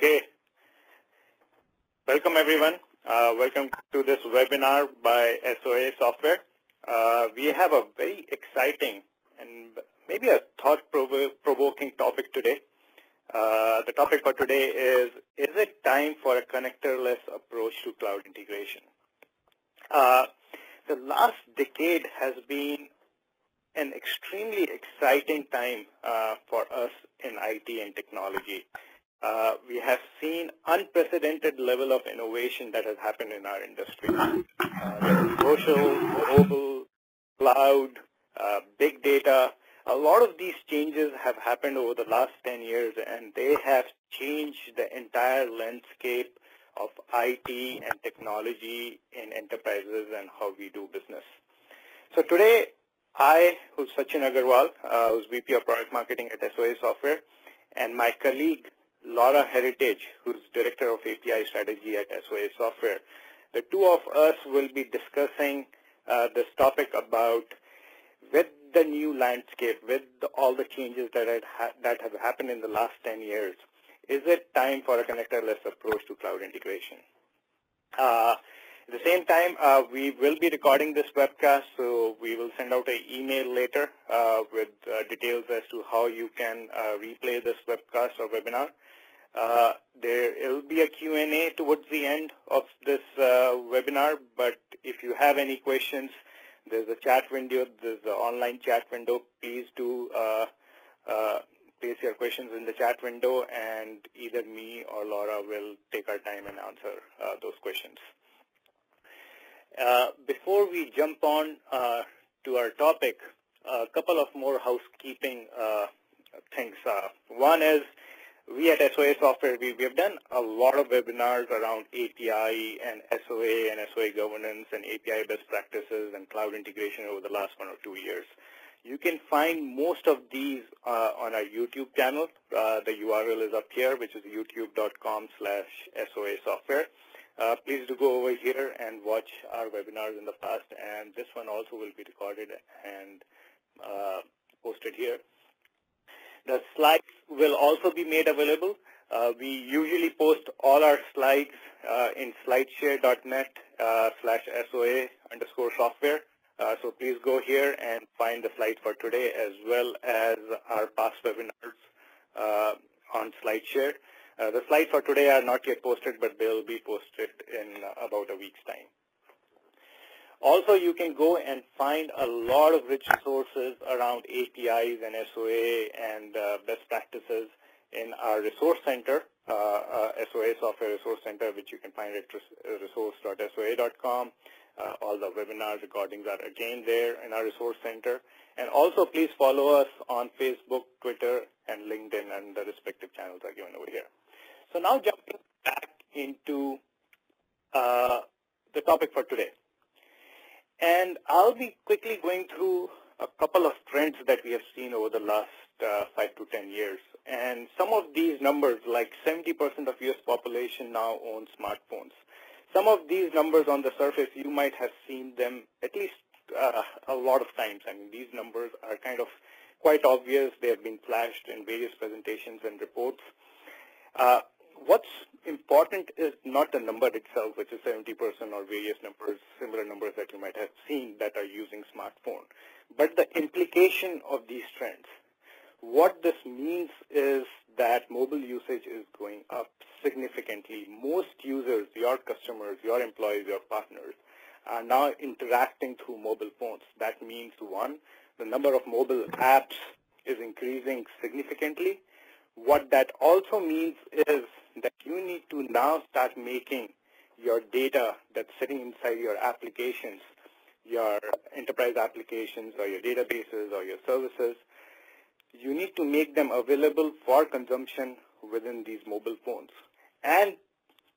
Okay. Welcome, everyone. Welcome to this webinar by SOA Software. We have a very exciting and maybe a thought-provoking topic today. The topic for today is it time for a connectorless approach to cloud integration? The last decade has been an extremely exciting time for us in IT and technology. We have seen unprecedented level of innovation that has happened in our industry. Social, mobile, cloud, big data, a lot of these changes have happened over the last 10 years, and they have changed the entire landscape of IT and technology in enterprises and how we do business. So today, I, who's Sachin Agarwal, who's VP of Product Marketing at SOA Software, and my colleague, Laura Heritage, who's Director of API Strategy at SOA Software, the two of us will be discussing this topic about, with the new landscape, with all the changes that have happened in the last 10 years, is it time for a connectorless approach to cloud integration? At the same time, we will be recording this webcast, so we will send out an email later with details as to how you can replay this webcast or webinar. There will be a Q&A towards the end of this webinar, but if you have any questions, there's a chat window, there's an online chat window. Please do place your questions in the chat window, and either me or Laura will take our time and answer those questions. Before we jump on to our topic, a couple of more housekeeping things. One is, we at SOA Software, we have done a lot of webinars around API and SOA governance and API best practices and cloud integration over the last 1 or 2 years. You can find most of these on our YouTube channel. The URL is up here, which is youtube.com/SOA Software. Please do go over here and watch our webinars in the past, and this one also will be recorded and posted here. The slides will also be made available. We usually post all our slides in slideshare.net/SOA_software. So please go here and find the slides for today, as well as our past webinars on SlideShare. The slides for today are not yet posted, but they'll be posted in about a week's time. Also, you can go and find a lot of rich resources around APIs and SOA and best practices in our resource center, SOA Software Resource Center, which you can find at resource.soa.com. All the webinar recordings are again there in our resource center. And also, please follow us on Facebook, Twitter, and LinkedIn, and the respective channels are given over here. So now jumping back into the topic for today. And I'll be quickly going through a couple of trends that we have seen over the last 5 to 10 years. And some of these numbers, like 70% of US population now owns smartphones. Some of these numbers on the surface, you might have seen them at least a lot of times. I mean, these numbers are kind of quite obvious. They have been flashed in various presentations and reports. What's important is not the number itself, which is 70% or various numbers, similar numbers that you might have seen that are using smartphone, but the implication of these trends. What this means is that mobile usage is going up significantly. Most users, your customers, your employees, your partners, are now interacting through mobile phones. That means, one, the number of mobile apps is increasing significantly. What that also means is that you need to now start making your data that's sitting inside your applications, your enterprise applications or your databases or your services, you need to make them available for consumption within these mobile phones. And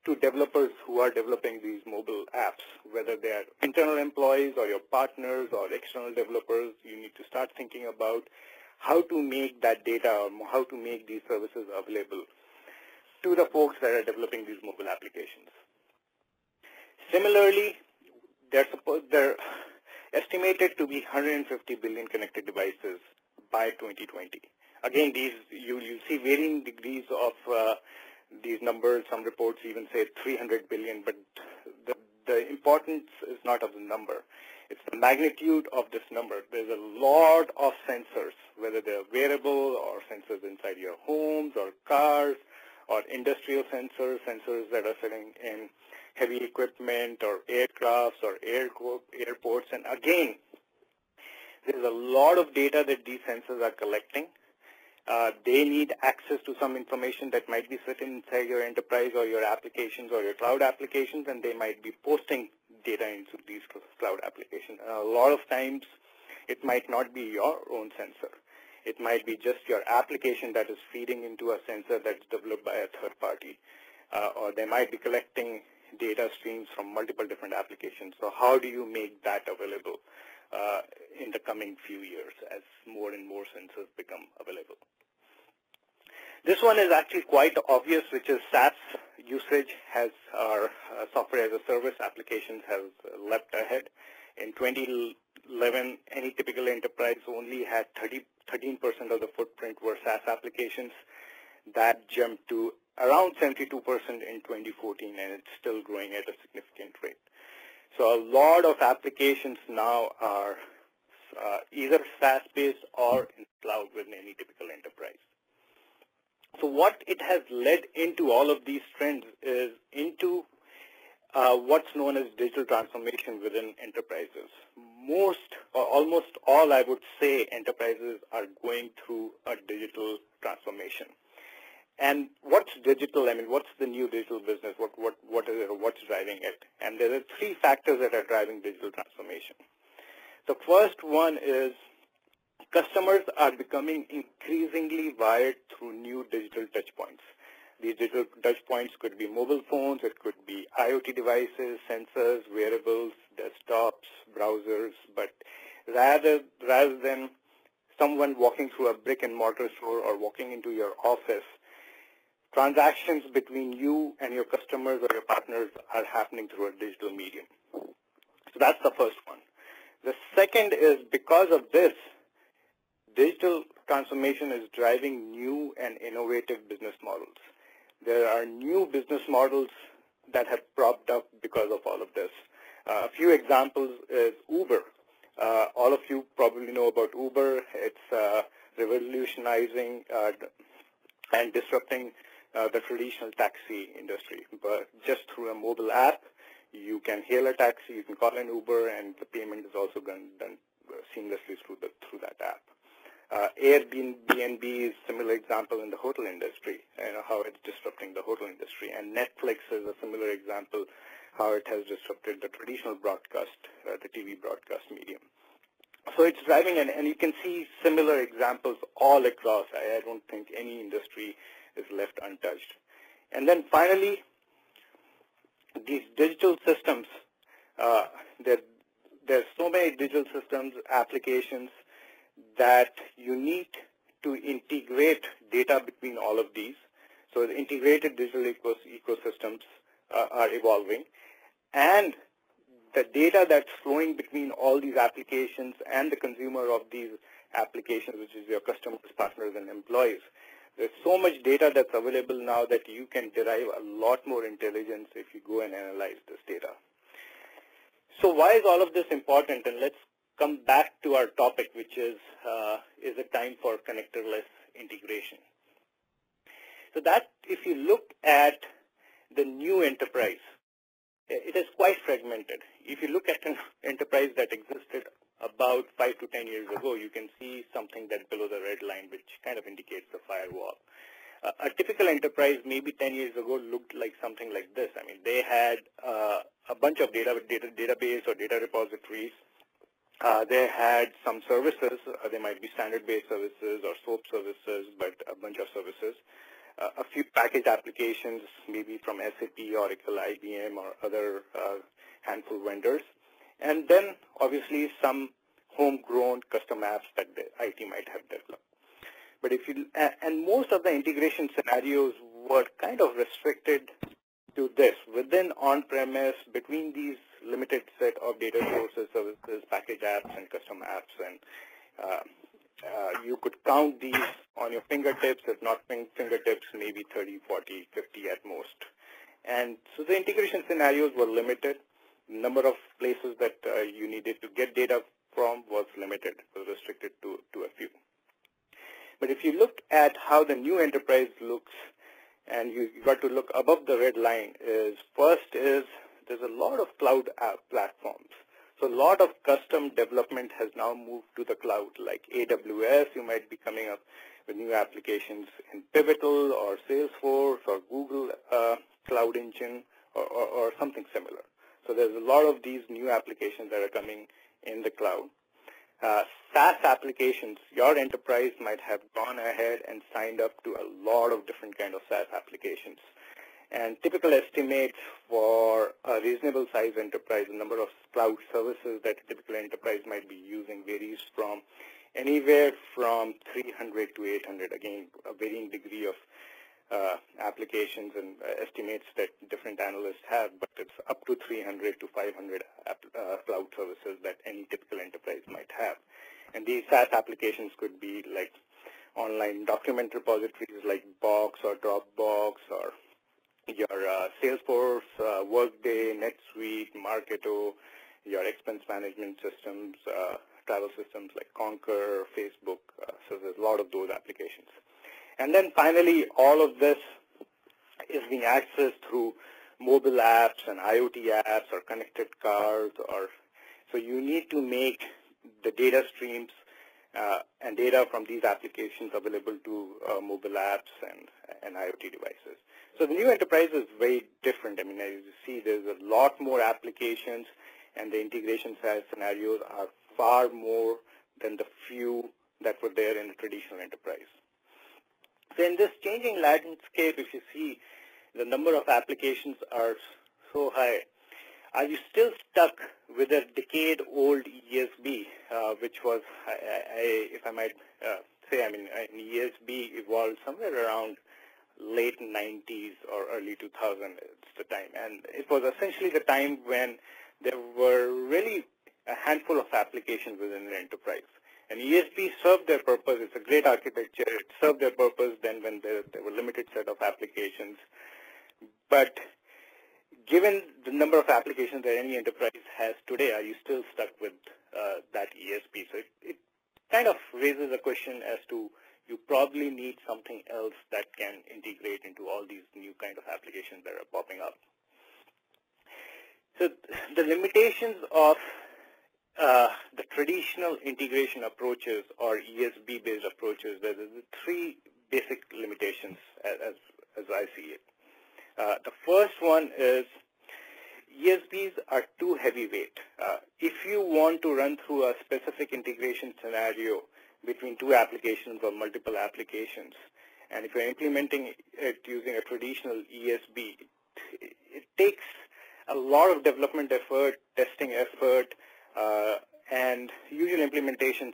to developers who are developing these mobile apps, whether they are internal employees or your partners or external developers, you need to start thinking about how to make that data or how to make these services available to the folks that are developing these mobile applications. Similarly, they're estimated to be 150 billion connected devices by 2020. Again, these you'll see varying degrees of These numbers, some reports even say 300 billion, but the importance is not of the number. It's the magnitude of this number. There's a lot of sensors, whether they're wearable or sensors inside your homes or cars or industrial sensors, sensors that are sitting in heavy equipment or aircrafts or airports. And again, there's a lot of data that these sensors are collecting. They need access to some information that might be sitting inside your enterprise or your applications or your cloud applications, and they might be posting data into these cloud applications. A lot of times, it might not be your own sensor. It might be just your application that is feeding into a sensor that's developed by a third party, or they might be collecting data streams from multiple different applications. So how do you make that available in the coming few years as more and more sensors become available? This one is actually quite obvious, which is SaaS usage has our software as a service applications has leapt ahead. In 2011, any typical enterprise only had 13% of the footprint were SaaS applications. That jumped to around 72% in 2014, and it's still growing at a significant rate. So a lot of applications now are either SaaS-based or in cloud within any typical enterprise. So what it has led into all of these trends is into what's known as digital transformation within enterprises. Most or almost all, I would say, enterprises are going through a digital transformation. And what's digital? I mean, what's the new digital business? What is it, or what's driving it? And there are three factors that are driving digital transformation. The first one is customers are becoming increasingly wired through new digital touchpoints. These digital touchpoints could be mobile phones, it could be IoT devices, sensors, wearables, desktops, browsers, but rather than someone walking through a brick and mortar store or walking into your office, transactions between you and your customers or your partners are happening through a digital medium. So that's the first one. The second is because of this, digital transformation is driving new and innovative business models. There are new business models that have propped up because of all of this. A few examples is Uber. All of you probably know about Uber. It's revolutionizing and disrupting the traditional taxi industry. But just through a mobile app, you can hail a taxi, you can call an Uber, and the payment is also done seamlessly through that app. Airbnb is a similar example in the hotel industry, how it's disrupting the hotel industry. And Netflix is a similar example, how it has disrupted the traditional broadcast, the TV broadcast medium. So it's driving, and you can see similar examples all across. I don't think any industry is left untouched. And then finally, these digital systems, there's so many digital systems, applications, that you need to integrate data between all of these. So the integrated digital ecosystems are evolving. And the data that's flowing between all these applications and the consumer of these applications, which is your customers, partners, and employees, there's so much data that's available now that you can derive a lot more intelligence if you go and analyze this data. So why is all of this important? And let's come back to our topic, which is it time for connectorless integration? So that, if you look at the new enterprise, it is quite fragmented. If you look at an enterprise that existed about 5 to 10 years ago, you can see something that's below the red line, which kind of indicates the firewall. A typical enterprise maybe 10 years ago looked like something like this. I mean, they had a bunch of database or data repositories. They had some services. They might be standard-based services or SOAP services, but a bunch of services. A few package applications, maybe from SAP, Oracle, IBM, or other handful vendors. And then, obviously, some homegrown custom apps that the IT might have developed. But and most of the integration scenarios were kind of restricted to this, within on-premise, between these limited set of data sources, services, package apps, and custom apps. And You could count these on your fingertips, if not fingertips, maybe 30, 40, 50 at most. And so the integration scenarios were limited. The number of places that you needed to get data from was limited, was restricted to a few. But if you look at how the new enterprise looks, and you got to look above the red line, is first is there's a lot of cloud app platforms. So a lot of custom development has now moved to the cloud, like AWS. You might be coming up with new applications in Pivotal or Salesforce or Google Cloud Engine or something similar. So there's a lot of these new applications that are coming in the cloud. SaaS applications, your enterprise might have gone ahead and signed up to a lot of different kind of SaaS applications. And typical estimates for a reasonable size enterprise, the number of cloud services that a typical enterprise might be using varies from anywhere from 300 to 800, again, a varying degree of applications and estimates that different analysts have, but it's up to 300 to 500 cloud services that any typical enterprise might have. And these SaaS applications could be like online document repositories like Box or Dropbox, or your Salesforce, Workday, NetSuite, Marketo, your expense management systems, travel systems like Concur, Facebook. So there's a lot of those applications. And then finally, all of this is being accessed through mobile apps and IoT apps or connected cars. So you need to make the data streams and data from these applications available to mobile apps and IoT devices. So the new enterprise is very different. I mean, as you see, there's a lot more applications, and the integration scenarios are far more than the few that were there in the traditional enterprise. So in this changing landscape, if you see the number of applications are so high, are you still stuck with a decade-old ESB, which was, if I might say, I mean, ESB evolved somewhere around late 90s or early 2000s, it's the time. And it was essentially the time when there were really a handful of applications within the enterprise. And ESB served their purpose. It's a great architecture. It served their purpose then when there were a limited set of applications. But given the number of applications that any enterprise has today, are you still stuck with that ESB? So it kind of raises a question as to you probably need something else that can integrate into all these new kind of applications that are popping up. So the limitations of the traditional integration approaches or ESB-based approaches, there's three basic limitations as I see it. The first one is ESBs are too heavyweight. If you want to run through a specific integration scenario between two applications or multiple applications, and if you're implementing it using a traditional ESB, it takes a lot of development effort, testing effort, and usual implementation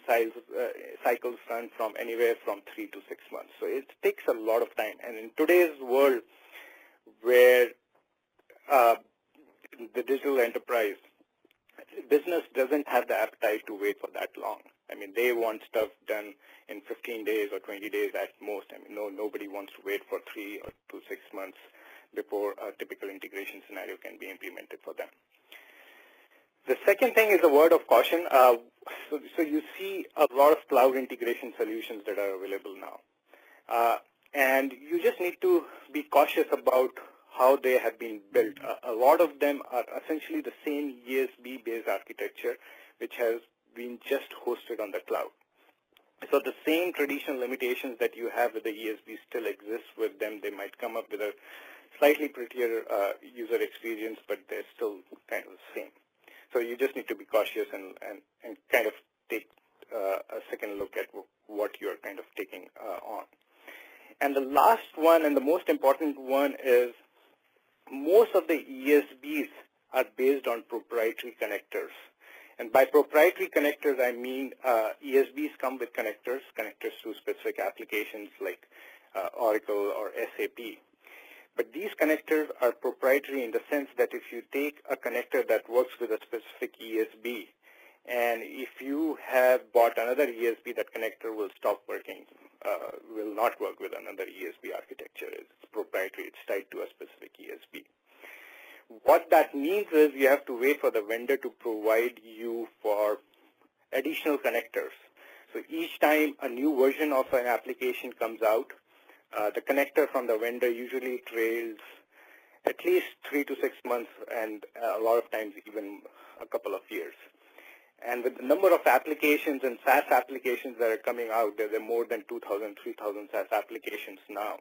cycles run from anywhere from 3 to 6 months. So it takes a lot of time. And in today's world, where the digital enterprise, business doesn't have the appetite to wait for that long. I mean, they want stuff done in 15 days or 20 days at most. I mean, nobody wants to wait for 3 to 6 months before a typical integration scenario can be implemented for them. The second thing is a word of caution. So you see a lot of cloud integration solutions that are available now. And you just need to be cautious about how they have been built. A lot of them are essentially the same ESB-based architecture, which has been just hosted on the cloud. So the same traditional limitations that you have with the ESB still exist with them. They might come up with a slightly prettier user experience, but they're still kind of the same. So you just need to be cautious and kind of take a second look at what you're kind of taking on. And the last one and the most important one is most of the ESBs are based on proprietary connectors. And by proprietary connectors, I mean ESBs come with connectors to specific applications like Oracle or SAP. But these connectors are proprietary in the sense that if you take a connector that works with a specific ESB And if you have bought another ESB, that connector will stop working, will not work with another ESB architecture. It's proprietary. It's tied to a specific ESB. What that means is you have to wait for the vendor to provide you for additional connectors. So each time a new version of an application comes out, the connector from the vendor usually trails at least 3 to 6 months, and a lot of times even a couple of years. And with the number of applications and SaaS applications that are coming out, there are more than 2,000, 3,000 SaaS applications now.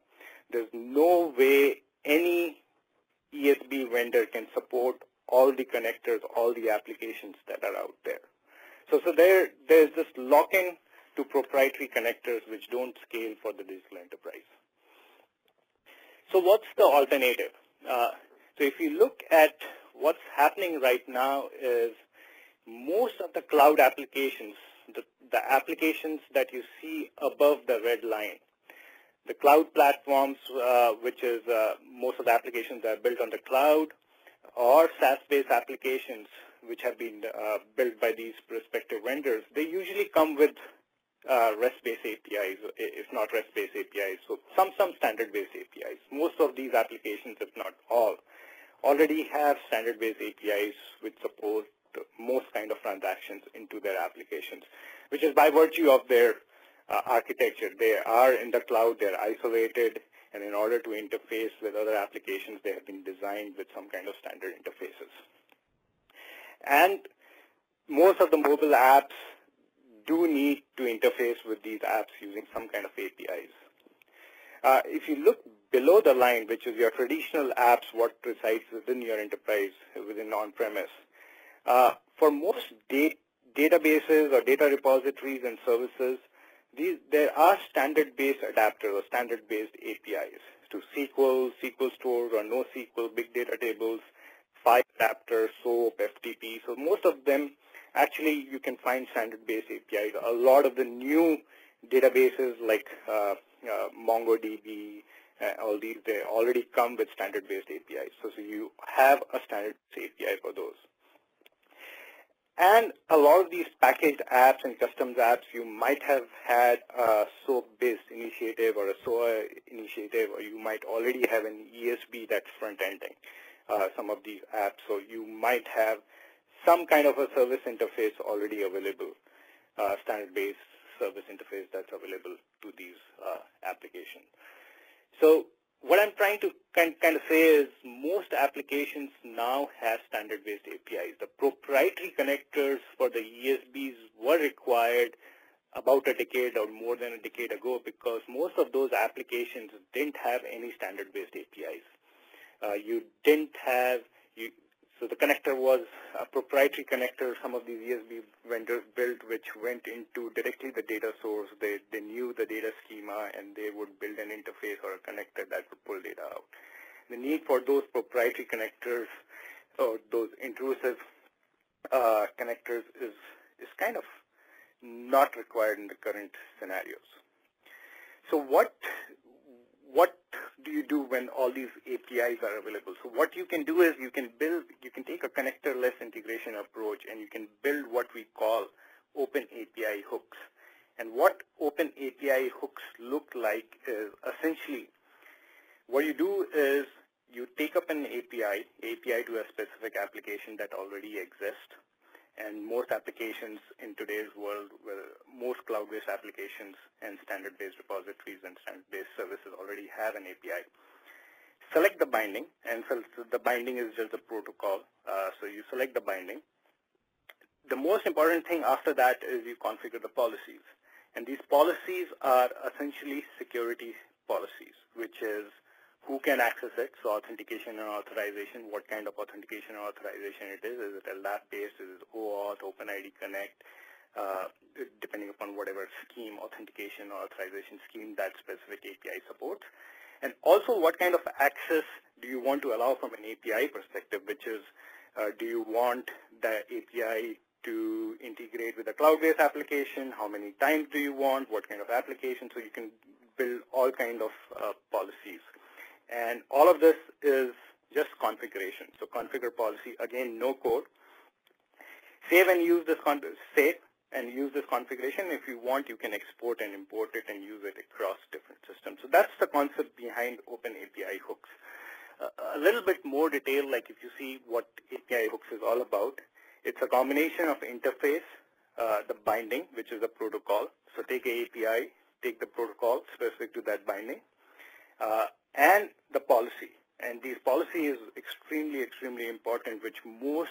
There's no way any ESB vendor can support all the connectors, all the applications that are out there. So there's this lock-in to proprietary connectors which don't scale for the digital enterprise. So what's the alternative? So if you look at what's happening right now is most of the cloud applications, the applications that you see above the red line, the cloud platforms, which is most of the applications that are built on the cloud, or SaaS-based applications which have been built by these respective vendors, they usually come with REST-based APIs, if not REST-based APIs, so some standard-based APIs. Most of these applications, if not all, already have standard-based APIs which support most kind of transactions into their applications, which is by virtue of their architecture. They are in the cloud, they're isolated, and in order to interface with other applications, they have been designed with some kind of standard interfaces. And most of the mobile apps do need to interface with these apps using some kind of APIs. If you look below the line, which is your traditional apps, what resides within your enterprise, within on-premise, for most databases or data repositories and services, there are standard-based adapters or standard-based APIs to SQL, SQL stores, or NoSQL, big data tables, file adapters, SOAP, FTP. So most of them, actually, you can find standard-based APIs. A lot of the new databases like MongoDB, all these, they already come with standard-based APIs. So you have a standard-based API for those. And a lot of these packaged apps and customs apps, you might have had a SOAP-based initiative or a SOA initiative, or you might already have an ESB that's front-ending some of these apps. So you might have some kind of a service interface already available, standard-based service interface that's available to these applications. So what I'm trying to kind of say is most applications now have standard-based APIs. The proprietary connectors for the ESBs were required about a decade or more than a decade ago because most of those applications didn't have any standard-based APIs. So the connector was a proprietary connector some of these ESB vendors built, which went into directly the data source. They knew the data schema, and they would build an interface or a connector that would pull data out. The need for those proprietary connectors or those intrusive connectors is kind of not required in the current scenarios. So what do you do when all these APIs are available? So what you can do is you can take a connector-less integration approach, and you can build what we call open API hooks. And what open API hooks look like is essentially what you do is you take up an API to a specific application that already exists. And most applications in today's world, most cloud-based applications and standard-based repositories and standard-based services already have an API. Select the binding, and so the binding is just a protocol. So you select the binding. The most important thing after that is you configure the policies. And these policies are essentially security policies, which is who can access it, so authentication and authorization, what kind of authentication or authorization it is it a lab-based, is it OAuth, OpenID Connect, depending upon whatever scheme, authentication or authorization scheme that specific API supports. And also what kind of access do you want to allow from an API perspective, which is do you want the API to integrate with a cloud-based application, how many times do you want, what kind of application, so you can build all kind of policies. And all of this is just configuration. So configure policy, again, no code. save and use this configuration. If you want, you can export and import it and use it across different systems. So that's the concept behind Open API hooks. A little bit more detail, like if you see what API hooks is all about, it's a combination of interface, the binding, which is a protocol. So take a API, take the protocol specific to that binding, and the policy. And these policy is extremely, extremely important, which most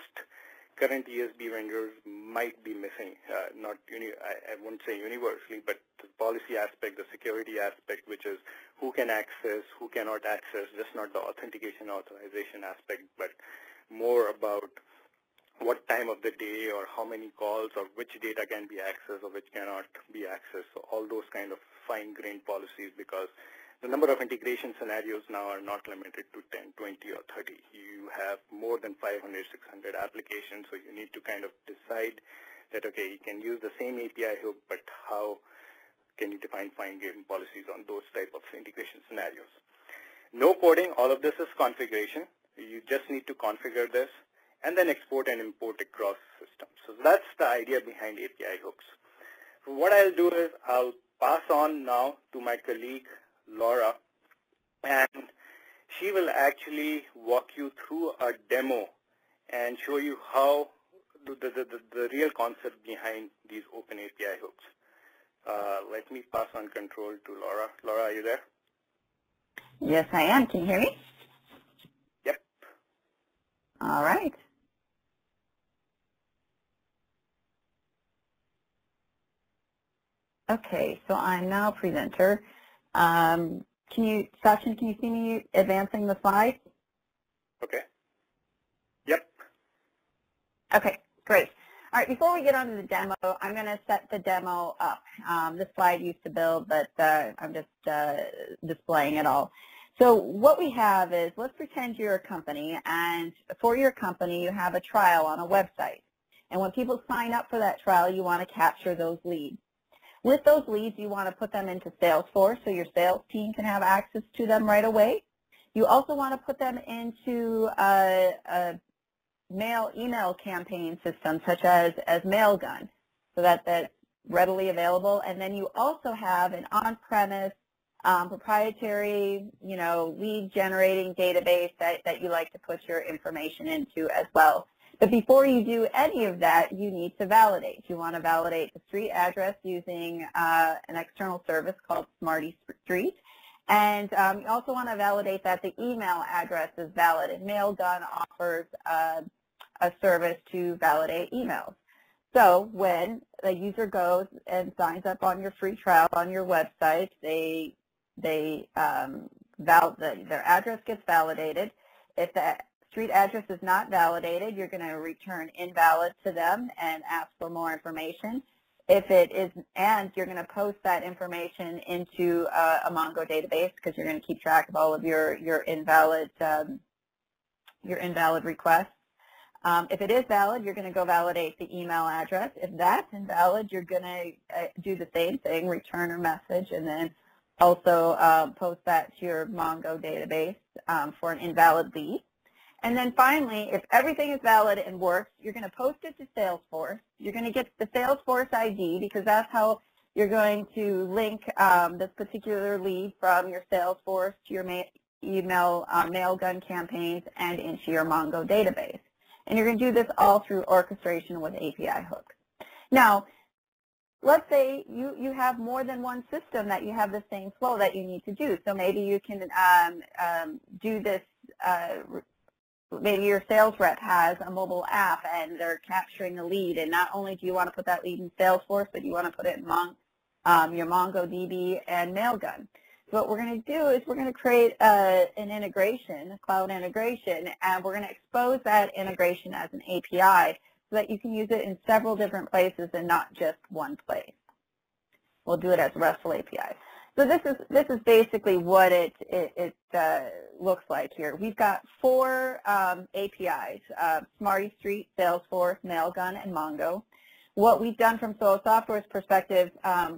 current ESB vendors might be missing. I wouldn't say universally, but the policy aspect, the security aspect, which is who can access, who cannot access, just not the authentication authorization aspect, but more about what time of the day or how many calls or which data can be accessed or which cannot be accessed. So all those kind of fine-grained policies, because the number of integration scenarios now are not limited to 10, 20, or 30. You have more than 500, 600 applications, so you need to kind of decide that, okay, you can use the same API hook, but how can you define fine-grained policies on those type of integration scenarios? No coding, all of this is configuration. You just need to configure this and then export and import across systems. So that's the idea behind API hooks. So what I'll do is I'll pass on now to my colleague, Laura, and she will actually walk you through a demo and show you how the real concept behind these open API hooks. Let me pass on control to Laura. Laura, are you there? Yes, I am. Can you hear me? Yep. All right. Okay, so I'm now presenter. Sachin, can you see me advancing the slides? Okay. Yep. Okay, great. All right, before we get on to the demo, I'm going to set the demo up. This slide used to build, but I'm just displaying it all. So what we have is, let's pretend you're a company, and for your company, you have a trial on a website. And when people sign up for that trial, you want to capture those leads. With those leads, you want to put them into Salesforce so your sales team can have access to them right away. You also want to put them into a email campaign system such as Mailgun, so that that's readily available. And then you also have an on-premise proprietary, lead generating database that you like to put your information into as well. But before you do any of that, you need to validate. You want to validate the street address using an external service called Smarty Street. And you also want to validate that the email address is valid. And Mailgun offers a service to validate emails. So when the user goes and signs up on your free trial on your website, their address gets validated. If the street address is not validated, you're going to return invalid to them and ask for more information. If it is, and you're going to post that information into a Mongo database, because you're going to keep track of all of your invalid requests. If it is valid, you're going to go validate the email address. If that's invalid, you're going to do the same thing, return a message, and then also post that to your Mongo database for an invalid lead. And then finally, if everything is valid and works, you're going to post it to Salesforce. You're going to get the Salesforce ID, because that's how you're going to link this particular lead from your Salesforce to your email Mailgun campaigns and into your Mongo database. And you're going to do this all through orchestration with API hooks. Now, let's say you have more than one system that you have the same flow that you need to do. So maybe you can do this. Maybe your sales rep has a mobile app and they're capturing a lead, and not only do you want to put that lead in Salesforce, but you want to put it in your MongoDB and Mailgun. So what we're going to do is we're going to create an integration, a cloud integration, and we're going to expose that integration as an API so that you can use it in several different places and not just one place. We'll do it as a RESTful API. So this is basically what it looks like here. We've got 4 APIs, Smarty Street, Salesforce, Mailgun, and Mongo. What we've done from SOA Software's perspective,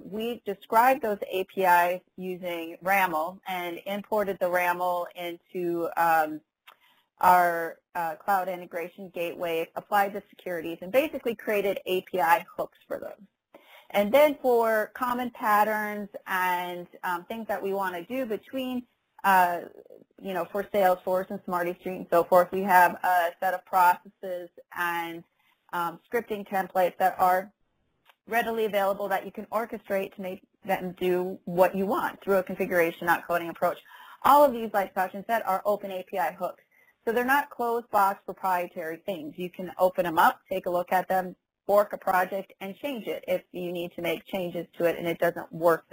we've described those APIs using RAML and imported the RAML into our cloud integration gateway, applied the securities, and basically created API hooks for those. And then for common patterns and things that we want to do between, for Salesforce and Smarty Street and so forth, we have a set of processes and scripting templates that are readily available that you can orchestrate to make them do what you want through a configuration, not coding approach. All of these, like Sachin said, are open API hooks. So they're not closed box proprietary things. You can open them up, take a look at them, fork a project, and change it if you need to make changes to it and it doesn't work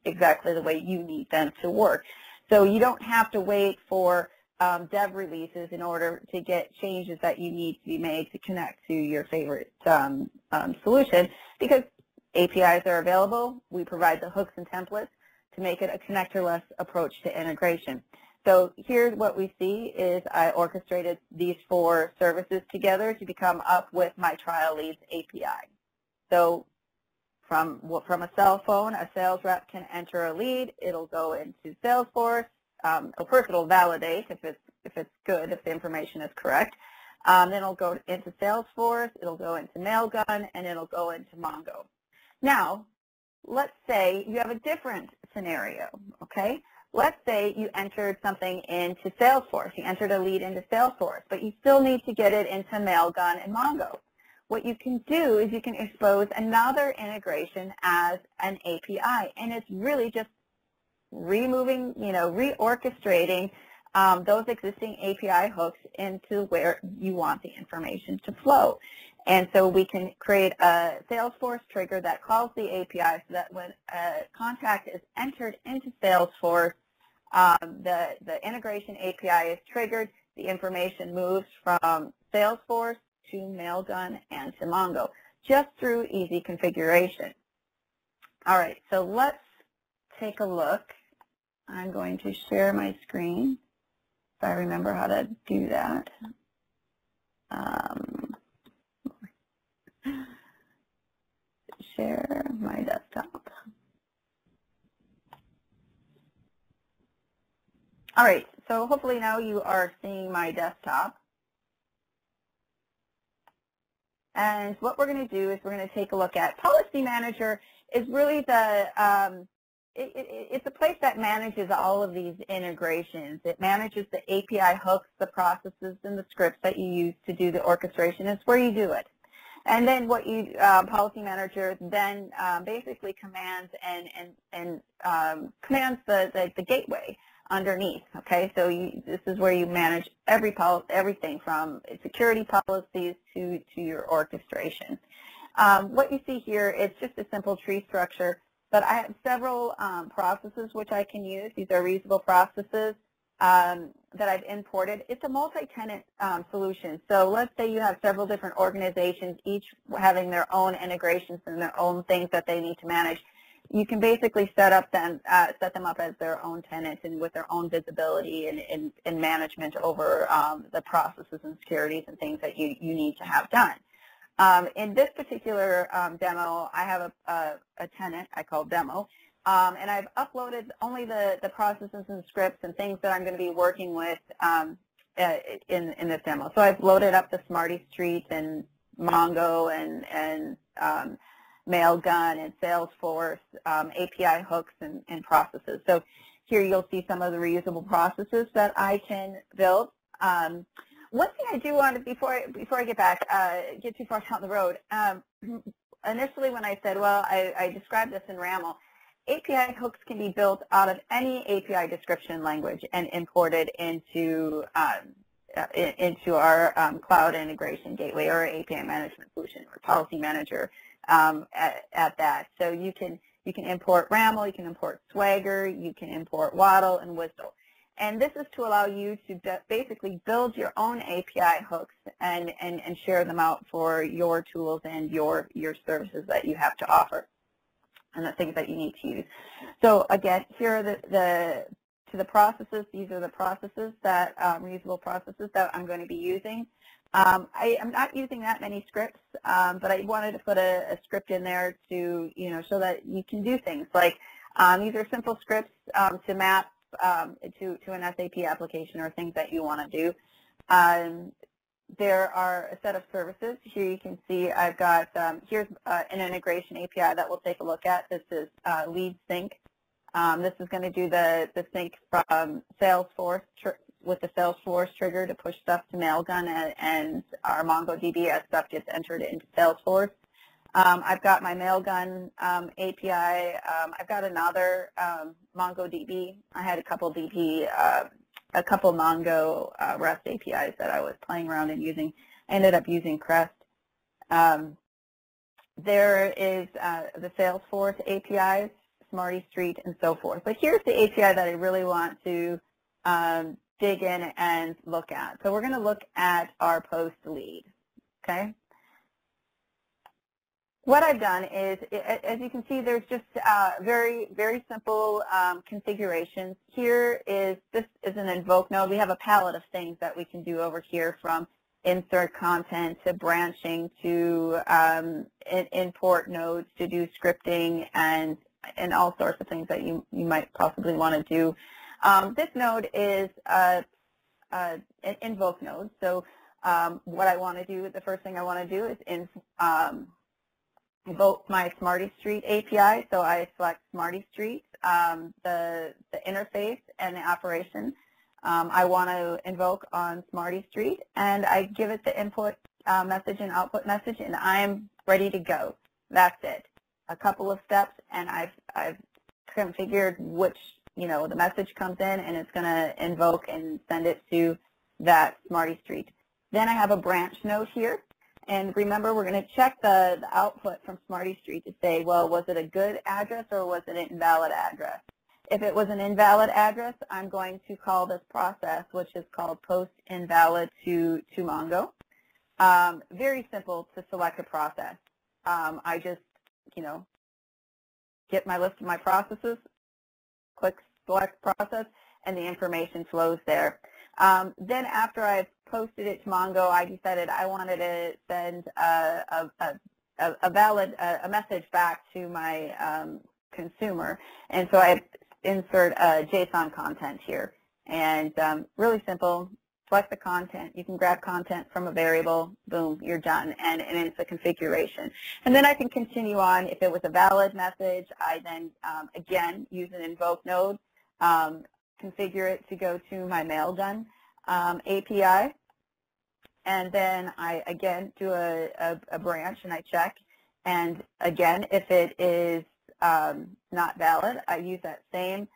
exactly the way you need them to work. So you don't have to wait for dev releases in order to get changes that you need to be made to connect to your favorite solution, because APIs are available. We provide the hooks and templates to make it a connector-less approach to integration. So here's what we see is I orchestrated these 4 services together to become up with my trial leads API. So from a cell phone, a sales rep can enter a lead. It'll go into Salesforce. First, it'll validate if it's good, if the information is correct. Then it'll go into Salesforce. It'll go into Mailgun, and it'll go into Mongo. Now, let's say you have a different scenario. Okay. Let's say you entered something into Salesforce. You entered a lead into Salesforce, but you still need to get it into Mailgun and Mongo. What you can do is you can expose another integration as an API, and it's really just removing, reorchestrating those existing API hooks into where you want the information to flow. And so we can create a Salesforce trigger that calls the API so that when a contact is entered into Salesforce, the integration API is triggered, the information moves from Salesforce to Mailgun and to Mongo, just through easy configuration. All right, so let's take a look. I'm going to share my screen if I remember how to do that. Share my desktop. All right, so hopefully now you are seeing my desktop. And what we're going to do is we're going to take a look at Policy Manager is really the, it's a place that manages all of these integrations. It manages the API hooks, the processes, and the scripts that you use to do the orchestration. It's where you do it. And then what you, Policy Manager then basically commands and commands the gateway underneath. Okay, so this is where you manage everything from security policies to your orchestration. What you see here is just a simple tree structure, but I have several processes which I can use. These are reusable processes that I've imported. It's a multi-tenant solution. So let's say you have several different organizations, each having their own integrations and their own things that they need to manage. You can basically set them up as their own tenants and with their own visibility and management over the processes and securities and things that you need to have done. In this particular demo, I have a tenant I call demo, and I've uploaded only the processes and scripts and things that I'm going to be working with in this demo. So I've loaded up the Smarty Street and Mongo and Mailgun and Salesforce API hooks and processes. So here you'll see some of the reusable processes that I can build. One thing I do want to, before I get too far down the road, initially when I said, well, I described this in RAML, API hooks can be built out of any API description language and imported into our cloud integration gateway or API management solution or policy manager at that. So you can import RAML, you can import Swagger, you can import Waddle and Whistle. And this is to allow you to basically build your own API hooks and share them out for your tools and your services that you have to offer and the things that you need to use. So again, here are the processes. These are the processes that reusable processes that I'm going to be using. I am not using that many scripts, but I wanted to put a script in there to show that you can do things like these are simple scripts to map to an SAP application or things that you want to do. There are a set of services. Here you can see I've got, here's an integration API that we'll take a look at. This is lead sync. This is going to do the sync from Salesforce with the Salesforce trigger to push stuff to Mailgun and our MongoDB as stuff gets entered into Salesforce. I've got my Mailgun API. I've got another MongoDB. I had a couple Mongo REST APIs that I was playing around and using. I ended up using Crest. There is the Salesforce APIs, Smarty Street, and so forth. But here's the API that I really want to dig in and look at. So we're going to look at our post lead, okay? What I've done is, as you can see, there's just very, very simple configurations. This is an Invoke node. We have a palette of things that we can do over here, from insert content to branching to import nodes to do scripting and all sorts of things that you might possibly want to do. This node is an Invoke node. So what I want to do, the first thing I want to do is invoke my Smarty Street API. So I select Smarty Street, the interface and the operation. I want to invoke on Smarty Street, and I give it the input message and output message, and I'm ready to go. That's it. A couple of steps, and I've configured which, the message comes in, and it's going to invoke and send it to that Smarty Street. Then I have a branch node here. And remember, we're going to check the output from Smarty Street to say, well, was it a good address or was it an invalid address? If it was an invalid address, I'm going to call this process, which is called post invalid to Mongo. Very simple to select a process. I just, get my list of my processes, click select process, and the information flows there. Then after I've posted it to Mongo, I decided I wanted to send a message back to my consumer, and so I insert JSON content here. And really simple, select the content. You can grab content from a variable, boom, you're done, and it's a configuration. And then I can continue on. If it was a valid message, I then, again, use an Invoke node, configure it to go to my Mailgun API, and then I again do a branch and I check, and again, if it is not valid, I use that same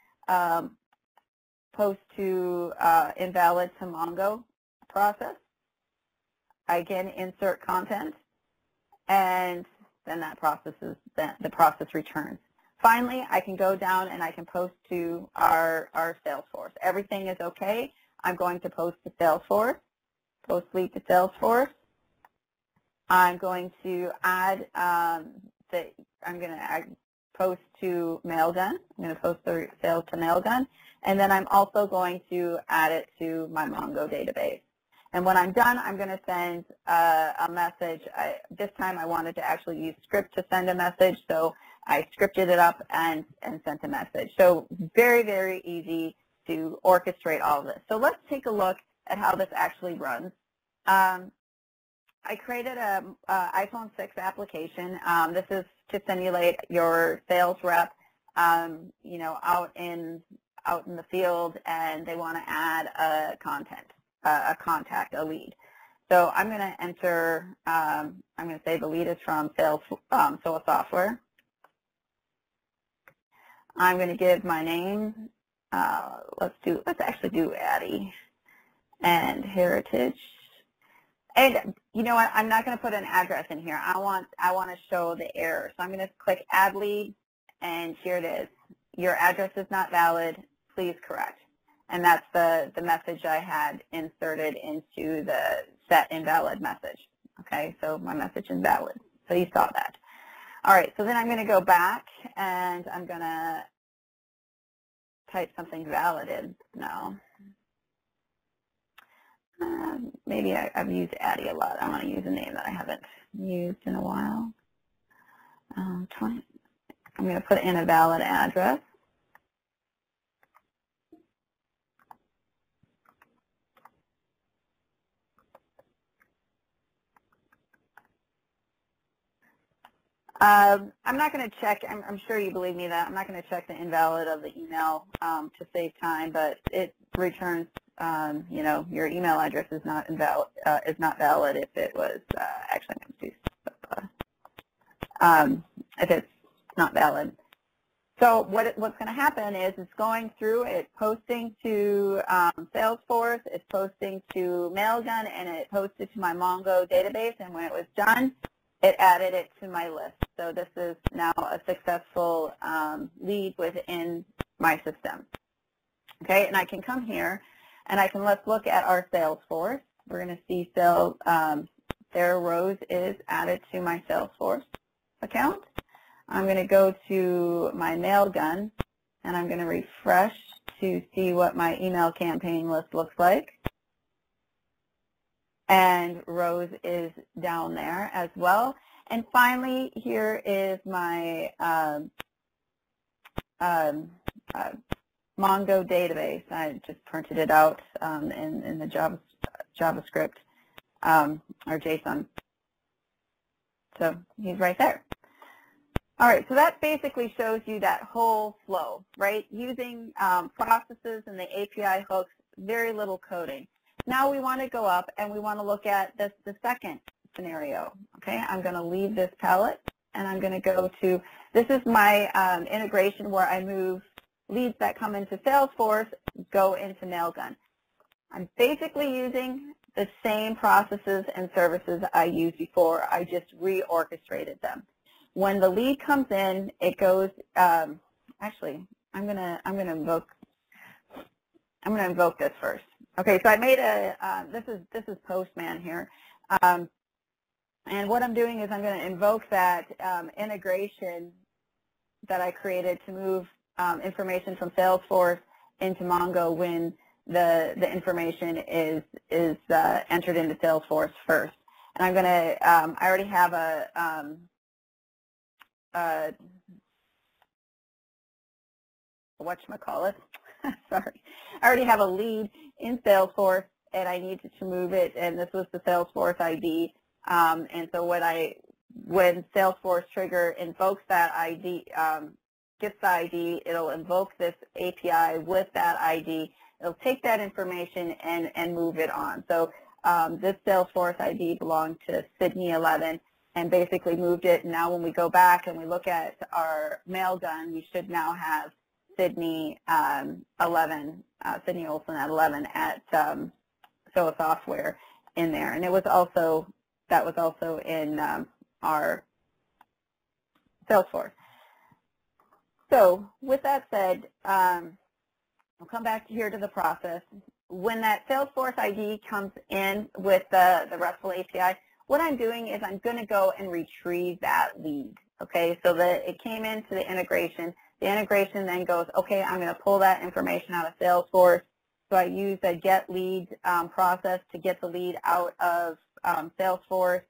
post to invalid to Mongo process. I again insert content, and then that the process returns. Finally, I can go down and I can post to our Salesforce. Everything is okay. I'm going to post to Salesforce, post lead to Salesforce. I'm going to add post to Mailgun. I'm going to post the sales to Mailgun, and then I'm also going to add it to my Mongo database. And when I'm done, I'm going to send a message. This time I wanted to actually use script to send a message, so I scripted it up and sent a message. So very, very easy to orchestrate all of this. So let's take a look at how this actually runs. I created an iPhone 6 application. This is to simulate your sales rep, out in the field, and they want to add a contact, a lead. So I'm going to enter. I'm going to say the lead is from SOA Software. I'm going to give my name. Let's actually do Addie and heritage. And you know what? I'm not going to put an address in here. I want to show the error. So I'm going to click Add Lead, and here it is. Your address is not valid. Please correct. And that's the message I had inserted into the set invalid message. Okay, so my message is invalid. So you saw that. All right, so then I'm going to go back, and I'm going to type something valid in now. Maybe I've used Addie a lot. I want to use a name that I haven't used in a while. I'm going to put in a valid address. I'm not going to check. I'm sure you believe me that I'm not going to check the invalid of the email to save time, but it returns, you know, your email address is not valid if it was actually I'm going to do if it's not valid. So what's going to happen is it's going through, it's posting to Salesforce, it's posting to Mailgun, and it posted to my Mongo database, and when it was done, it added it to my list. So this is now a successful lead within my system. Okay, and I can come here, and let's look at our Salesforce. We're going to see there Rose is added to my Salesforce account. I'm going to go to my Mailgun, and I'm going to refresh to see what my email campaign list looks like. And Rose is down there as well. And finally, here is my Mongo database. I just printed it out in the JavaScript or JSON. So he's right there. All right, so that basically shows you that whole flow, right? Using processes and the API hooks, very little coding. Now we want to go up and we want to look at the second scenario, okay? I'm going to leave this palette and I'm going to go to, this is my integration where I move leads that come into Salesforce, go into Mailgun. I'm basically using the same processes and services I used before. I just reorchestrated them. When the lead comes in, it goes. Actually, I'm gonna invoke this first. Okay, so I made a. This is Postman here, and what I'm doing is I'm going to invoke that integration that I created to move information from Salesforce into Mongo when the information is entered into Salesforce first. And I'm going to. I already have a. Whatchamacallit, sorry. I already have a lead in Salesforce, and I needed to move it, and this was the Salesforce ID. And so when Salesforce trigger invokes that ID, gets the ID, it'll invoke this API with that ID. It'll take that information and move it on. So this Salesforce ID belonged to Sydney 11. And basically moved it. Now when we go back and we look at our Mailgun, we should now have Sydney 11, Sydney Olson at 11 at SOA Software in there. And that was also in our Salesforce. So with that said, we'll come back here to the process. When that Salesforce ID comes in with the RESTful API, what I'm doing is I'm going to go and retrieve that lead, okay? So that it came into the integration. The integration then goes, okay, I'm going to pull that information out of Salesforce. So I use a get lead process to get the lead out of Salesforce.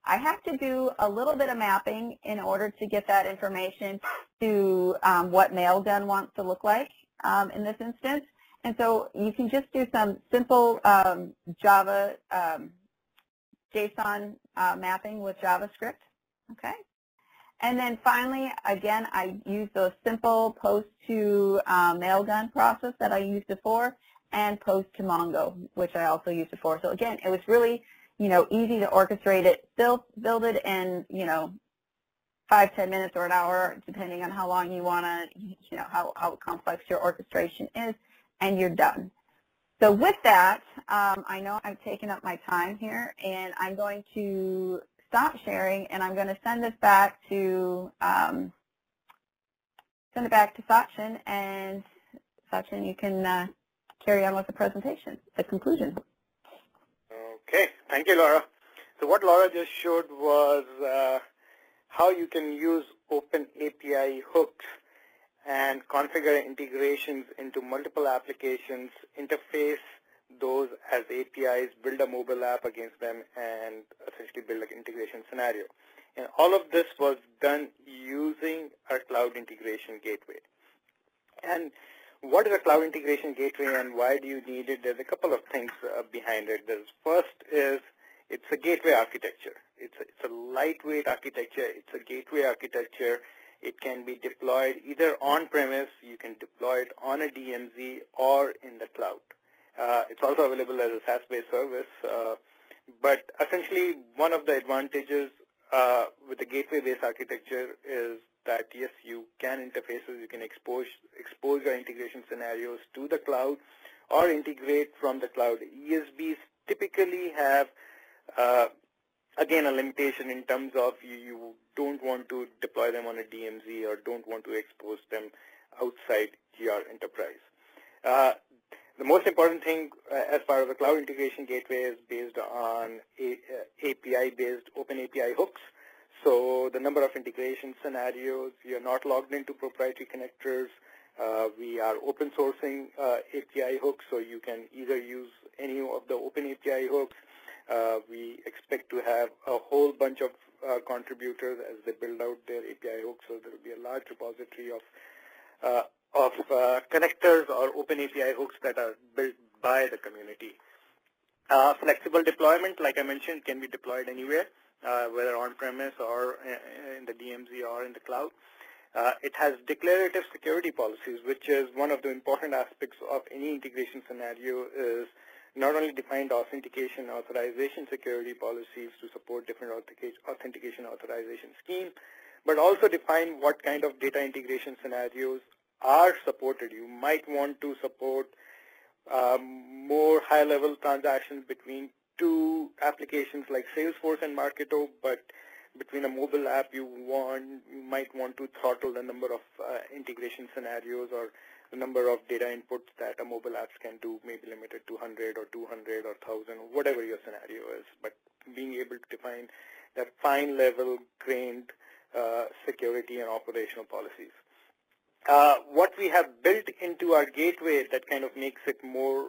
I have to do a little bit of mapping in order to get that information to what Mailgun wants to look like in this instance. And so you can just do some simple Java JSON mapping with JavaScript, okay? And then finally, again, I use those simple post to Mailgun process that I used before and post to Mongo, which I also used before. So again, it was really, you know, easy to orchestrate it, build it in, you know, 5-10 minutes or an hour, depending on how long you want to, you know, how complex your orchestration is, and you're done. So with that, I know I've taken up my time here, and I'm going to stop sharing, and I'm going to send this back to Sachin, and Sachin, you can carry on with the presentation, the conclusion. Okay, thank you, Laura. So what Laura just showed was how you can use open API hooks and configure integrations into multiple applications, interface those as APIs, build a mobile app against them, and essentially build an integration scenario. And all of this was done using our cloud integration gateway. And what is a cloud integration gateway and why do you need it? There's a couple of things behind it. The first is it's a gateway architecture. It's a lightweight architecture. It's a gateway architecture. It can be deployed either on-premise, you can deploy it on a DMZ, or in the cloud. It's also available as a SaaS-based service, but essentially one of the advantages with the gateway-based architecture is that, yes, you can interfaces, you can expose your integration scenarios to the cloud or integrate from the cloud. ESBs typically have again, a limitation in terms of you don't want to deploy them on a DMZ or don't want to expose them outside your enterprise. The most important thing as part of the cloud integration gateway is based on API-based open API hooks. So the number of integration scenarios, you're not logged into proprietary connectors. We are open sourcing API hooks, so you can either use any of the open API hooks. We expect to have a whole bunch of contributors as they build out their API hooks, so there will be a large repository of connectors or open API hooks that are built by the community. Flexible deployment, like I mentioned, can be deployed anywhere, whether on-premise or in the DMZ or in the cloud. It has declarative security policies, which is one of the important aspects of any integration scenario, is not only defined authentication authorization security policies to support different authentication authorization schemes, but also define what kind of data integration scenarios are supported. You might want to support more high-level transactions between two applications like Salesforce and Marketo, but between a mobile app you might want to throttle the number of integration scenarios or the number of data inputs that a mobile apps can do, maybe limited to 100 or 200 or 1,000, whatever your scenario is. But being able to define that fine level grained security and operational policies. What we have built into our gateway that kind of makes it more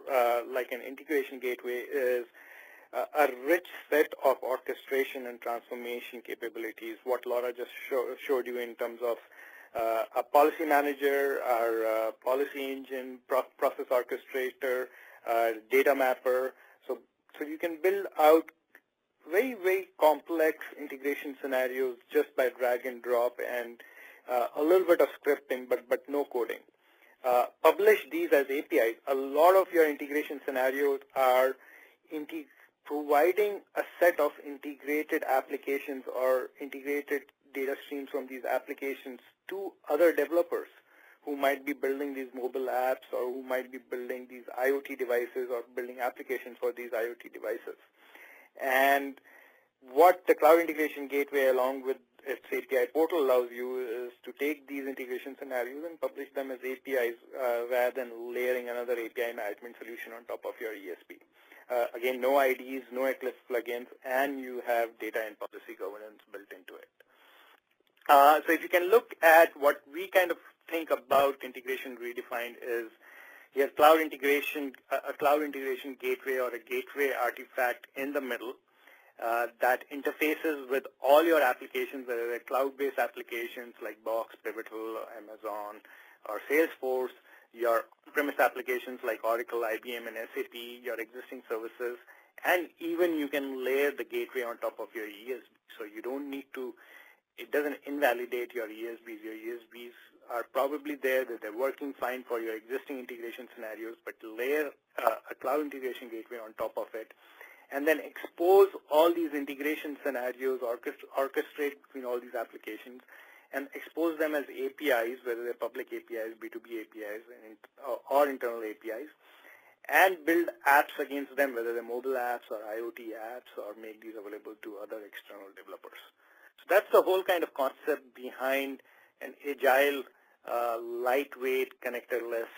like an integration gateway is a rich set of orchestration and transformation capabilities. What Laura just showed you in terms of a policy manager, our policy engine, process orchestrator, data mapper. So you can build out very, very complex integration scenarios just by drag and drop and a little bit of scripting, but no coding. Publish these as APIs. A lot of your integration scenarios are providing a set of integrated applications or integrated data streams from these applications to other developers who might be building these mobile apps or who might be building these IoT devices or building applications for these IoT devices. And what the Cloud Integration Gateway along with its API portal allows you is to take these integration scenarios and publish them as APIs rather than layering another API management solution on top of your ESB. Again, no IDs, no Eclipse plugins, and you have data and policy governance built into it. So if you can look at what we kind of think about integration redefined is you have cloud integration, a cloud integration gateway or a gateway artifact in the middle that interfaces with all your applications, whether they're cloud-based applications like Box, Pivotal, Amazon, or Salesforce, your on-premise applications like Oracle, IBM, and SAP, your existing services, and even you can layer the gateway on top of your ESB. So you don't need to, it doesn't invalidate your ESBs. Your ESBs are probably there, that they're working fine for your existing integration scenarios, but layer a cloud integration gateway on top of it, and then expose all these integration scenarios, orchestrate between all these applications, and expose them as APIs, whether they're public APIs, B2B APIs, or internal APIs, and build apps against them, whether they're mobile apps or IoT apps, or make these available to other external developers. So that's the whole kind of concept behind an agile, lightweight, connectorless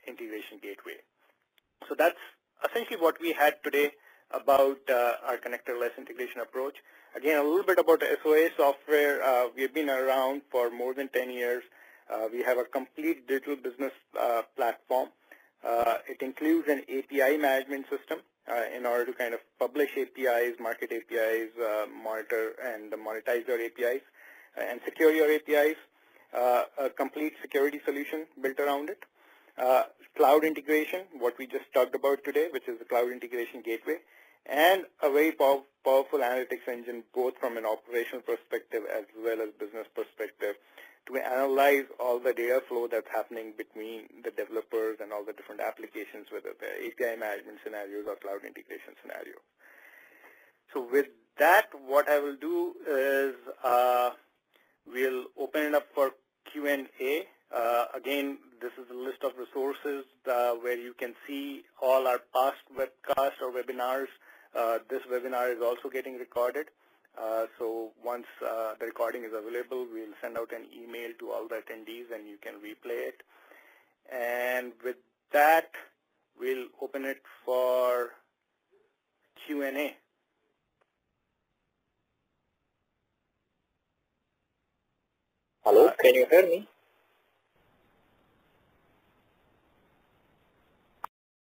integration gateway. So that's essentially what we had today about our connectorless integration approach. Again, a little bit about SOA Software. We've been around for more than 10 years. We have a complete digital business platform. It includes an API management system in order to kind of publish APIs, market APIs, monitor and monetize your APIs, and secure your APIs. A complete security solution built around it. Cloud integration, what we just talked about today, which is the Cloud Integration Gateway. and a very powerful analytics engine, both from an operational perspective as well as business perspective, to analyze all the data flow that's happening between the developers and all the different applications, whether they're API management scenarios or cloud integration scenarios. So with that, what I will do is we'll open it up for Q&A. Again, this is a list of resources where you can see all our past webcasts or webinars. This webinar is also getting recorded. So once the recording is available, we'll send out an email to all the attendees and you can replay it. And with that, we'll open it for Q&A. Hello, can you hear me?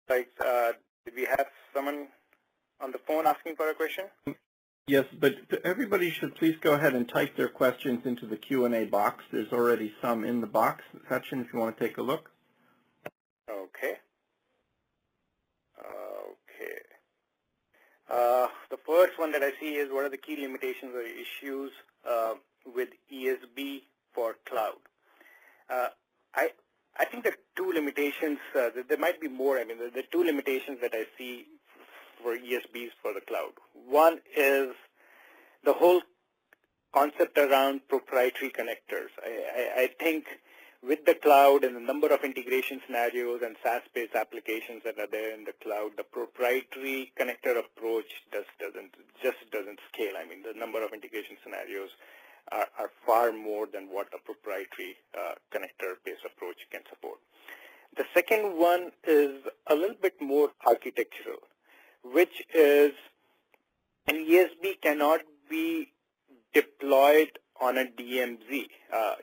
Right, did we have someone on the phone asking for a question? Yes, but everybody should please go ahead and type their questions into the Q&A box. There's already some in the box section if you want to take a look. Okay. The first one that I see is, what are the key limitations or issues with ESB for cloud? I think there are two limitations. There might be more. I mean, there are two limitations that I see for ESBs for the cloud. One is the whole concept around proprietary connectors. I think with the cloud and the number of integration scenarios and SaaS-based applications that are there in the cloud, the proprietary connector approach just doesn't scale. I mean, the number of integration scenarios are far more than what a proprietary connector-based approach can support. The second one is a little bit more architectural, which is an ESB cannot be deployed on a DMZ.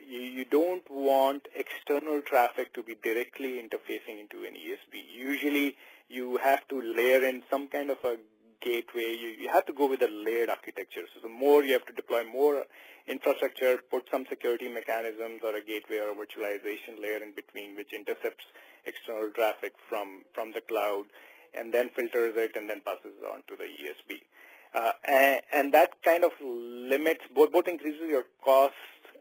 You don't want external traffic to be directly interfacing into an ESB. Usually you have to layer in some kind of a gateway. You have to go with a layered architecture. So the more you have to deploy more infrastructure, put some security mechanisms or a gateway or a virtualization layer in between, which intercepts external traffic from the cloud and then filters it and then passes it on to the ESB. And that kind of limits, both increases your cost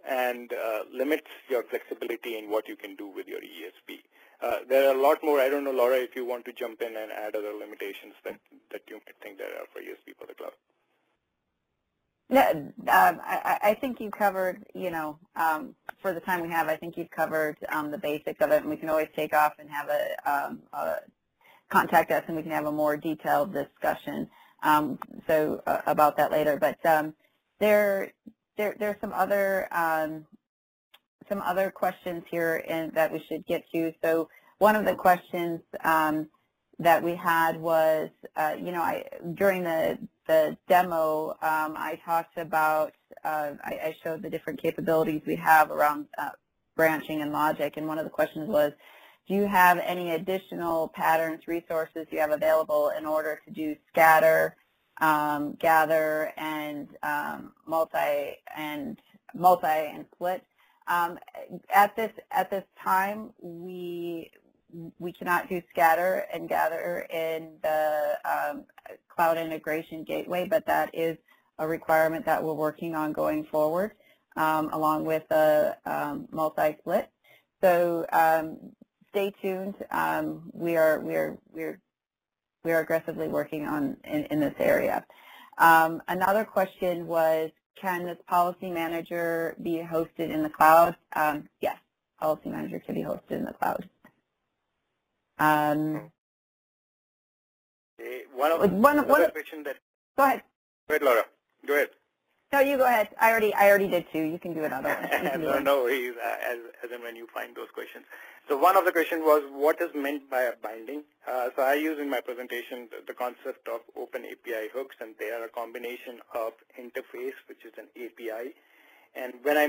and limits your flexibility in what you can do with your ESB. There are a lot more. I don't know, Laura, if you want to jump in and add other limitations that you might think there are for ESB for the cloud. No, I think you covered, for the time we have, I think you've covered the basics of it, and we can always take off and have a contact us, and we can have a more detailed discussion about that later. But there's some other questions here that we should get to. So one of the questions that we had was, during the demo, I talked about, I showed the different capabilities we have around branching and logic, and one of the questions was, do you have any additional patterns, resources you have available in order to do scatter, gather, and multi and split? At this time, we cannot do scatter and gather in the cloud integration gateway, but that is a requirement that we're working on going forward, along with the multi-split. So stay tuned. We are aggressively working on in this area. Another question was, can this policy manager be hosted in the cloud? Yes, policy manager can be hosted in the cloud. One question that. Go ahead. Go ahead, Laura. Go ahead. No, you go ahead. I already did too. You can do another one. No worries, as and when you find those questions. So one of the questions was, what is meant by a binding? So I use in my presentation the concept of open API hooks, and they are a combination of interface, which is an API. And when I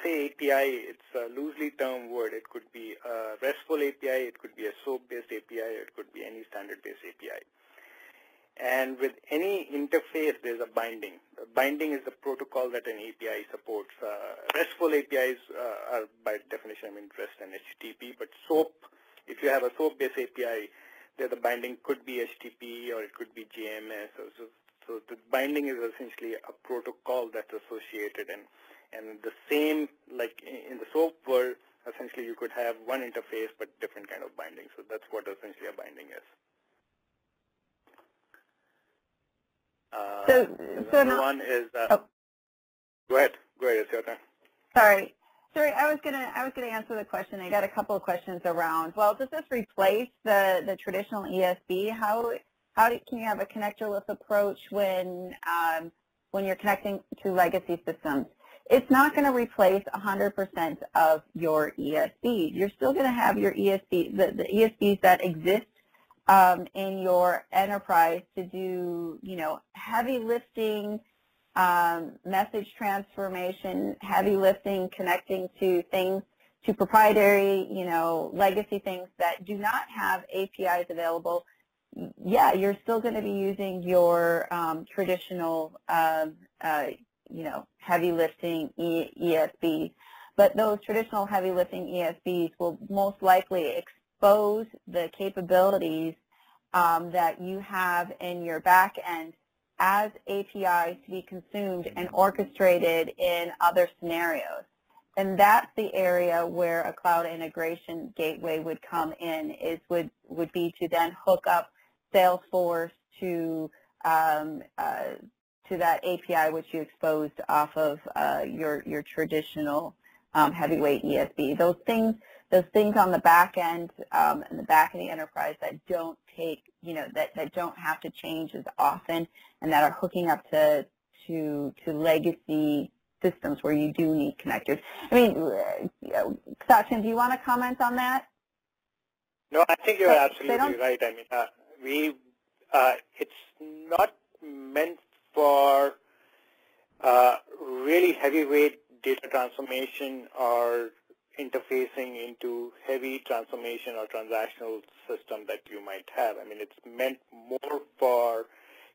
say API, it's a loosely termed word. It could be a RESTful API, it could be a SOAP-based API, it could be any standard-based API. And with any interface, there's a binding. The binding is the protocol that an API supports. RESTful APIs are, by definition, REST and HTTP. But SOAP, if you have a SOAP-based API, the binding could be HTTP or it could be JMS. So the binding is essentially a protocol that's associated, and the same, like in the SOAP world, essentially you could have one interface but different kind of binding. So that's what essentially a binding is. So another one is go ahead, it's your turn. Sorry, I was gonna answer the question. I got a couple of questions around. Well, does this replace the traditional ESB? How can you have a connectorless approach when you're connecting to legacy systems? It's not going to replace 100% of your ESB. You're still going to have your ESB, the ESBs that exist in your enterprise to do, heavy lifting, message transformation, heavy lifting, connecting to things, to proprietary, legacy things that do not have APIs available. Yeah, you're still going to be using your traditional, heavy lifting ESBs, but those traditional heavy lifting ESBs will most likely expose the capabilities that you have in your back end as APIs to be consumed and orchestrated in other scenarios. And that's the area where a cloud integration gateway would come in, would be to then hook up Salesforce to that API which you exposed off of your traditional heavyweight ESB. Those things on the back end, in the back of the enterprise that don't take, that don't have to change as often, and that are hooking up to legacy systems where you do need connectors. I mean, Sachin, do you want to comment on that? No, I think you're absolutely right. I mean, it's not meant for really heavyweight data transformation or interfacing into heavy transformation or transactional system that you might have. I mean, it's meant more for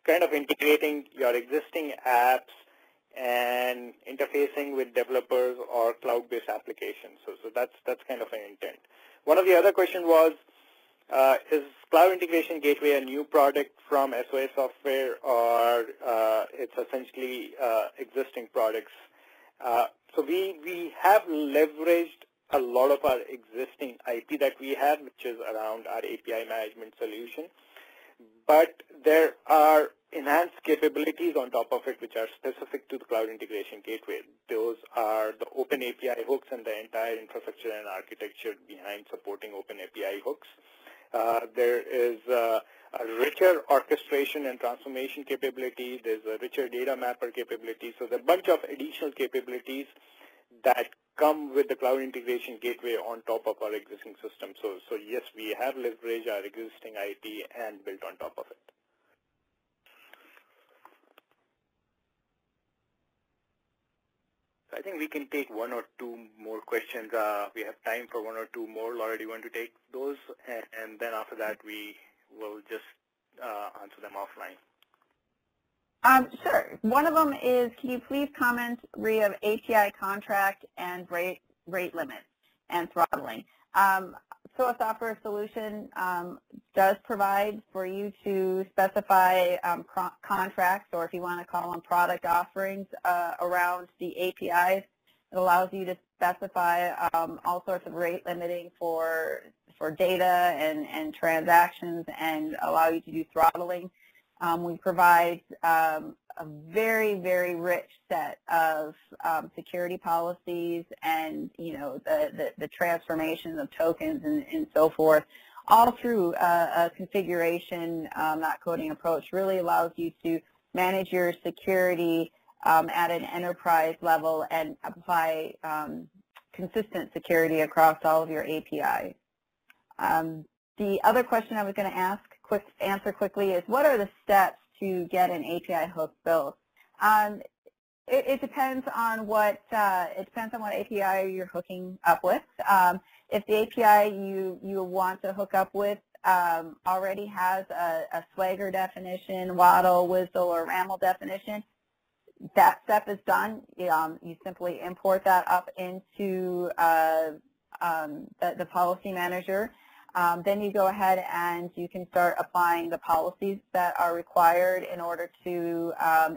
kind of integrating your existing apps and interfacing with developers or cloud-based applications. So that's kind of an intent. One of the other questions was, is Cloud Integration Gateway a new product from SOA Software, or it's essentially existing products? So we have leveraged a lot of our existing IP that we have, which is around our API management solution. But there are enhanced capabilities on top of it which are specific to the Cloud Integration Gateway. Those are the open API hooks and the entire infrastructure and architecture behind supporting open API hooks. There is a richer orchestration and transformation capability. There's a richer data mapper capability. So there's a bunch of additional capabilities that come with the Cloud Integration Gateway on top of our existing system. So yes, we have leveraged our existing IP and built on top of it. So I think we can take one or two more questions. We have time for one or two more. Laura, do you want to take those? And then after that, we will just answer them offline. Sure. One of them is, can you please comment, Rhea, of API contract and rate limits and throttling? SOA Software Solution does provide for you to specify contracts, or if you want to call them product offerings, around the APIs. It allows you to specify all sorts of rate limiting for data and transactions, and allow you to do throttling. We provide a very, very rich set of security policies and, the transformation of tokens and so forth, all through a configuration, not coding approach. Really allows you to manage your security at an enterprise level and apply consistent security across all of your APIs. The other question I was going to answer quickly is, what are the steps to get an API hook built? It depends on what API you're hooking up with. If the API you want to hook up with already has a Swagger definition, Waddle, WSDL, or RAML definition, that step is done. You simply import that up into the policy manager. Then you go ahead and you can start applying the policies that are required in order to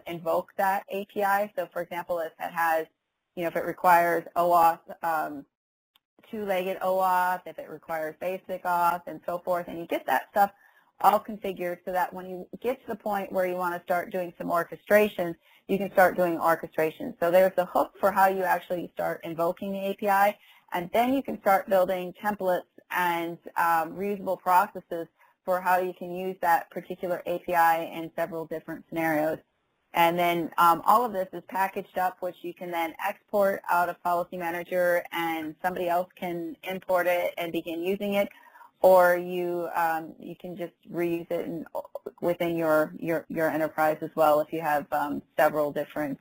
invoke that API. So, for example, if it has, if it requires OAuth, two-legged OAuth, if it requires basic auth, and so forth, and you get that stuff all configured so that when you get to the point where you want to start doing some orchestration, you can start doing orchestration. So there's the hook for how you actually start invoking the API, and then you can start building templates and reusable processes for how you can use that particular API in several different scenarios. And then all of this is packaged up, which you can then export out of Policy Manager, and somebody else can import it and begin using it, or you can just reuse it within your enterprise as well if you have several different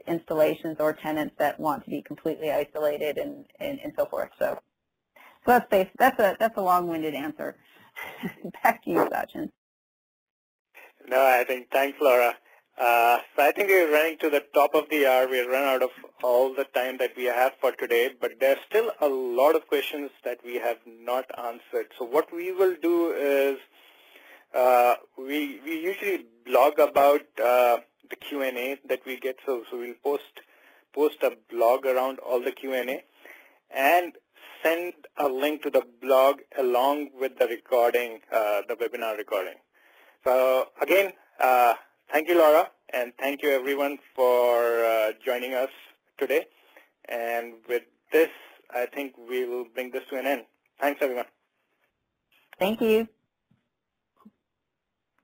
installations or tenants that want to be completely isolated and so forth. So that's a long-winded answer. Back to you, Sachin. No, I think, thanks, Laura. So I think we're running to the top of the hour. We've run out of all the time that we have for today, but there's still a lot of questions that we have not answered. So what we will do is we usually blog about the Q&A that we get. So we'll post a blog around all the Q&A and send a link to the blog along with the recording, the webinar recording. So again, thank you, Laura, and thank you, everyone, for joining us today. And with this, I think we will bring this to an end. Thanks, everyone. Thank you.